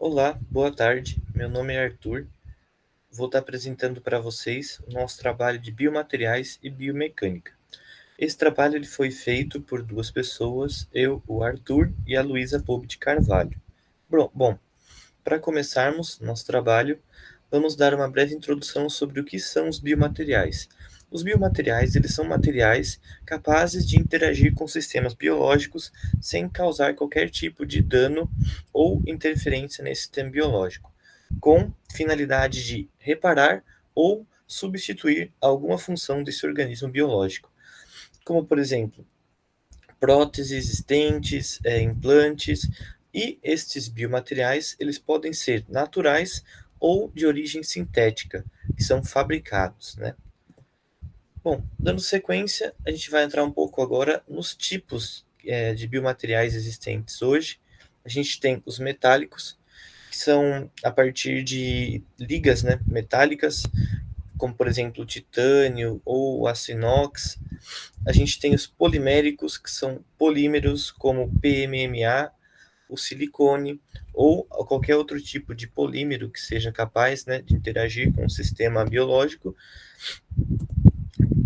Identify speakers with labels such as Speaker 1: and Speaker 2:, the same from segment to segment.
Speaker 1: Olá, boa tarde. Meu nome é Arthur. Vou estar apresentando para vocês o nosso trabalho de biomateriais e biomecânica. Esse trabalho ele foi feito por duas pessoas, eu, o Arthur e a Luísa Poube de Carvalho. Bom, para começarmos nosso trabalho, vamos dar uma breve introdução sobre o que são os biomateriais. Os biomateriais, eles são materiais capazes de interagir com sistemas biológicos sem causar qualquer tipo de dano ou interferência nesse sistema biológico, com finalidade de reparar ou substituir alguma função desse organismo biológico, como por exemplo, próteses existentes, implantes, e estes biomateriais eles podem ser naturais ou de origem sintética, que são fabricados, né? Bom, dando sequência, a gente vai entrar um pouco agora nos tipos de biomateriais existentes hoje. A gente tem os metálicos, que são a partir de ligas, né, metálicas, como por exemplo o titânio ou o aço inox. A gente tem os poliméricos, que são polímeros como o PMMA, o silicone ou qualquer outro tipo de polímero que seja capaz, né, de interagir com o sistema biológico.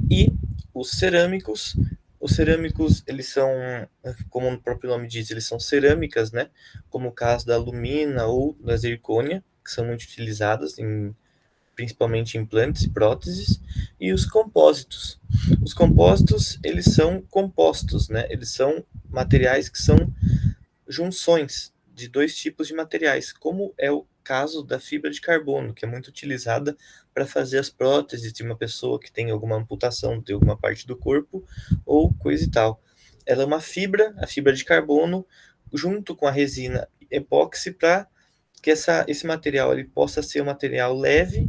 Speaker 1: E os cerâmicos, eles são, como o próprio nome diz, eles são cerâmicas, né, como o caso da alumina ou da zircônia, que são muito utilizadas principalmente em implantes e próteses, e os compósitos. Os compósitos, eles são compostos, né? Eles são materiais que são junções de dois tipos de materiais, como é o caso da fibra de carbono, que é muito utilizada para fazer as próteses de uma pessoa que tem alguma amputação de alguma parte do corpo ou coisa e tal. Ela é uma fibra, a fibra de carbono, junto com a resina epóxi, para que esse material ele possa ser um material leve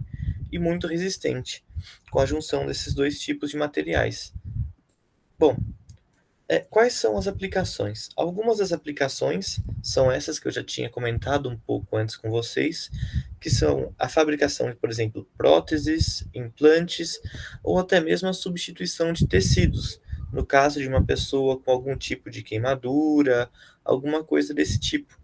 Speaker 1: e muito resistente, com a junção desses dois tipos de materiais. Bom, quais são as aplicações? Algumas das aplicações são essas que eu já tinha comentado um pouco antes com vocês, que são a fabricação de, por exemplo, próteses, implantes ou até mesmo a substituição de tecidos, no caso de uma pessoa com algum tipo de queimadura, alguma coisa desse tipo.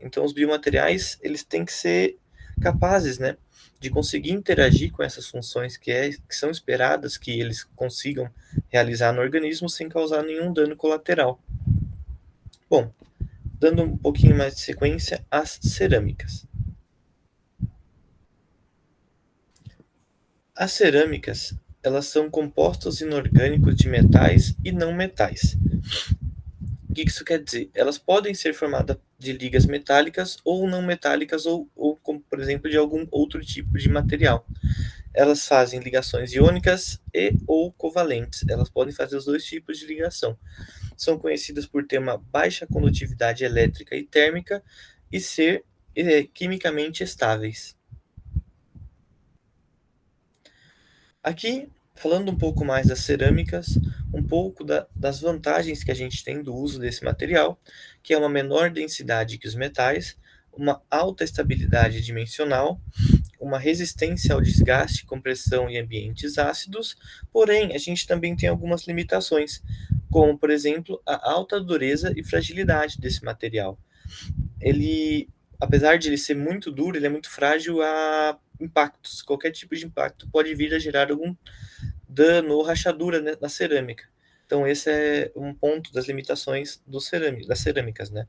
Speaker 1: Então, os biomateriais eles têm que ser capazes, né, de conseguir interagir com essas funções que são esperadas que eles consigam realizar no organismo sem causar nenhum dano colateral. Bom, dando um pouquinho mais de sequência, as cerâmicas. As cerâmicas, elas são compostos inorgânicos de metais e não metais. O que isso quer dizer? Elas podem ser formadas de ligas metálicas ou não metálicas, ou como, por exemplo, de algum outro tipo de material. Elas fazem ligações iônicas e ou covalentes. Elas podem fazer os dois tipos de ligação. São conhecidas por ter uma baixa condutividade elétrica e térmica e ser quimicamente estáveis. Aqui, falando um pouco mais das cerâmicas, um pouco das vantagens que a gente tem do uso desse material, que é uma menor densidade que os metais, uma alta estabilidade dimensional, uma resistência ao desgaste, compressão em ambientes ácidos, porém, a gente também tem algumas limitações, como, por exemplo, a alta dureza e fragilidade desse material. Ele, apesar de ele ser muito duro, ele é muito frágil a impactos. Qualquer tipo de impacto pode vir a gerar algum dano ou rachadura, né, na cerâmica. Então, esse é um ponto das limitações das cerâmicas, né?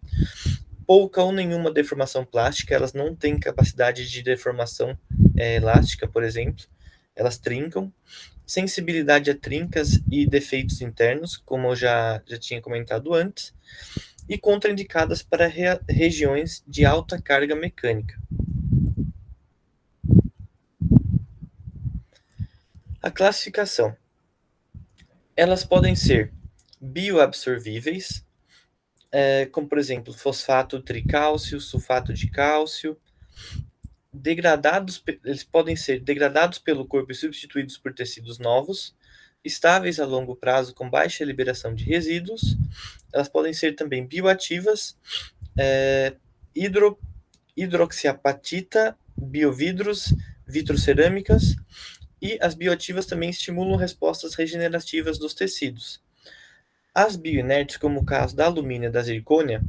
Speaker 1: Pouca ou nenhuma deformação plástica, elas não têm capacidade de deformação elástica, por exemplo, elas trincam. Sensibilidade a trincas e defeitos internos, como eu já tinha comentado antes, e contraindicadas para regiões de alta carga mecânica. A classificação. Elas podem ser bioabsorvíveis, como por exemplo fosfato tricálcio, sulfato de cálcio. Eles podem ser degradados pelo corpo e substituídos por tecidos novos, estáveis a longo prazo com baixa liberação de resíduos. Elas podem ser também bioativas, hidro, hidroxiapatita, biovidros, vitrocerâmicas, e as bioativas também estimulam respostas regenerativas dos tecidos. As bioinertes, como o caso da alumínio e da zircônia,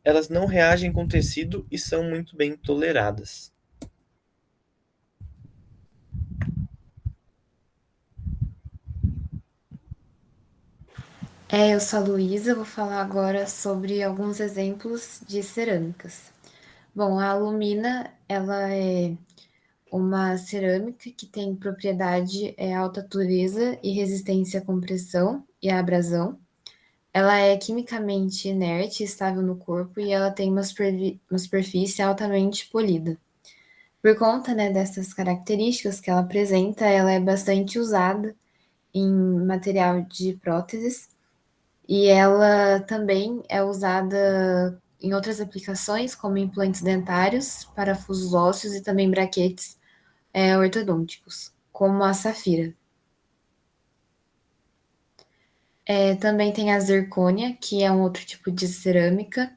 Speaker 1: Elas não reagem com tecido e são muito bem toleradas.
Speaker 2: Eu sou a Luísa, vou falar agora sobre alguns exemplos de cerâmicas. Bom, a alumina, ela é uma cerâmica que tem propriedade alta dureza e resistência à compressão e à abrasão. Ela é quimicamente inerte, estável no corpo e ela tem uma superfície altamente polida. Por conta, né, dessas características que ela apresenta, ela é bastante usada em material de próteses e ela também é usada em outras aplicações, como implantes dentários, parafusos ósseos e também braquetes ortodônticos, como a safira. Também tem a zircônia, que é um outro tipo de cerâmica.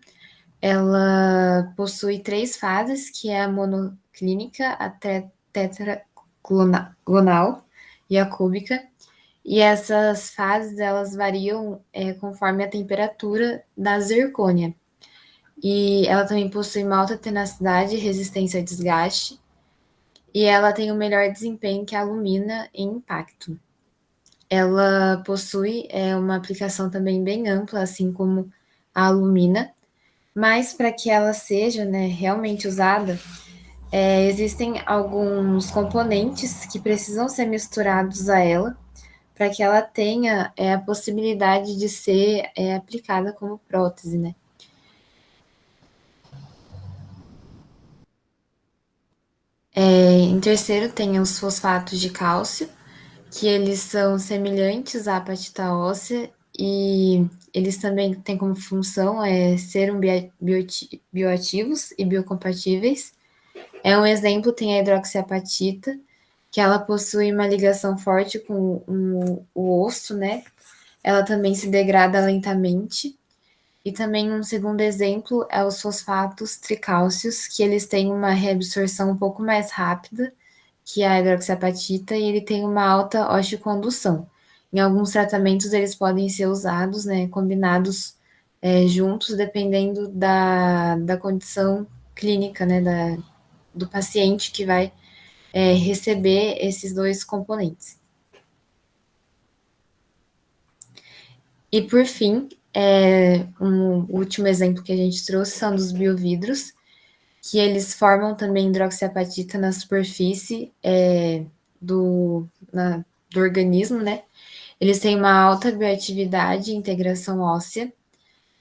Speaker 2: Ela possui três fases, que é a monoclínica, a tetragonal e a cúbica. E essas fases elas variam conforme a temperatura da zircônia. E ela também possui uma alta tenacidade e resistência a desgaste. E ela tem o melhor desempenho que a alumina em impacto. Ela possui uma aplicação também bem ampla, assim como a alumina, mas para que ela seja, né, realmente usada, existem alguns componentes que precisam ser misturados a ela para que ela tenha a possibilidade de ser aplicada como prótese, né? Em terceiro, tem os fosfatos de cálcio, que eles são semelhantes à apatita óssea e eles também têm como função ser bioativos e biocompatíveis. Um exemplo tem a hidroxiapatita, que ela possui uma ligação forte com o osso, né? Ela também se degrada lentamente. E também um segundo exemplo é os fosfatos tricálcios, que eles têm uma reabsorção um pouco mais rápida que a hidroxiapatita, e ele tem uma alta osteocondução. Em alguns tratamentos, eles podem ser usados, né, combinados juntos, dependendo da condição clínica, né, do paciente que vai receber esses dois componentes. E, por fim, um último exemplo que a gente trouxe são dos biovidros, que eles formam também hidroxiapatita na superfície do, do organismo, né? Eles têm uma alta bioatividade e integração óssea,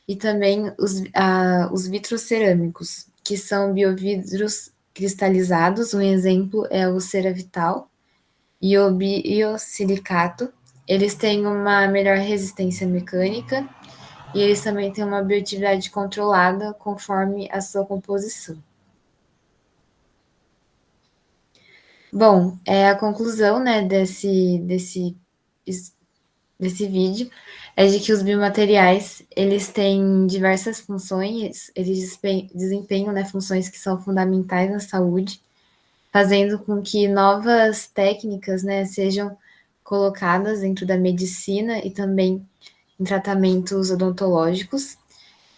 Speaker 2: e também os vitrocerâmicos, que são biovidros cristalizados. Um exemplo é o Ceravital e o biosilicato. Eles têm uma melhor resistência mecânica e eles também têm uma bioatividade controlada conforme a sua composição. Bom, a conclusão, né, desse vídeo é de que os biomateriais, eles têm diversas funções, eles desempenham, né, funções que são fundamentais na saúde, fazendo com que novas técnicas, né, sejam colocadas dentro da medicina e também em tratamentos odontológicos.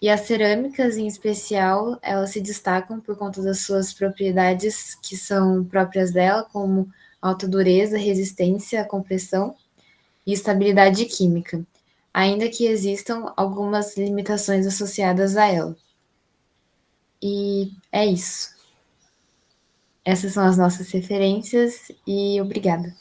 Speaker 2: E as cerâmicas, em especial, elas se destacam por conta das suas propriedades que são próprias dela, como alta dureza, resistência à compressão e estabilidade química, ainda que existam algumas limitações associadas a ela. E é isso. Essas são as nossas referências e obrigada.